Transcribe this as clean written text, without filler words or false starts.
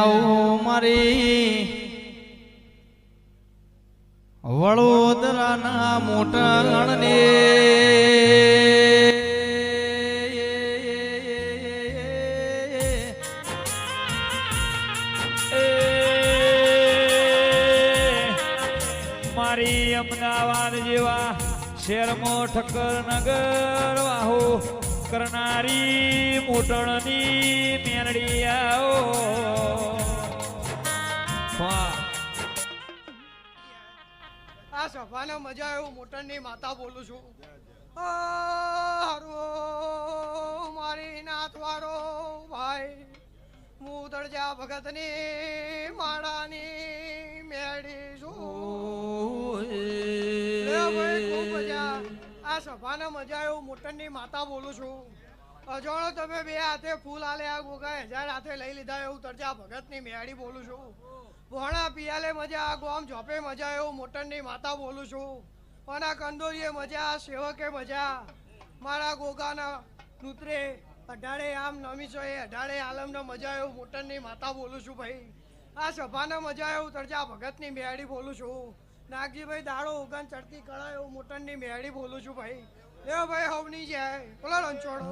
આવું મારી વડોદરાના મોટા રણને મારી અમદાવાદ જેવા શહેરમાં ઠક્કર નગર વાહો કરનારી મોટણની મેલડી આવો આ સભાને મજા આવ્યું મોટરની માતા બોલું છું હારો મારી નાથવારો ભાઈ હું તળજા ભગતની માળાની મેળી છું ભાઈ ખૂબ મજા આ સભાને મજા આવ્યું મોટરની માતા બોલું છું અજાણો તમે બે હાથે ફૂલ આલે આ ગોગા 1000 હાથે લઈ લીધા એવું તળજા ભગતની મેળી બોલું છું ભોણા પિયાલે મજા ગોમ ઝોપે મજા એવું મોટરની માતા બોલું છું અને કંદોરીએ મજા સેવકે મજા મારા ગોગાના નૂતરે અઢાડે આમ નમીશો એ અઢાડે આલમનો મજા એવું મોટરની માતા બોલું છું ભાઈ આ સભાને મજા એવું તરજા ભગતની મેળી બોલું છું નાગજીભાઈ દાડો ઉગન ચડતી કળા એવું મોટરની મેળી બોલું છું ભાઈ એ ભાઈ હવની જાય બોલો રણછોડ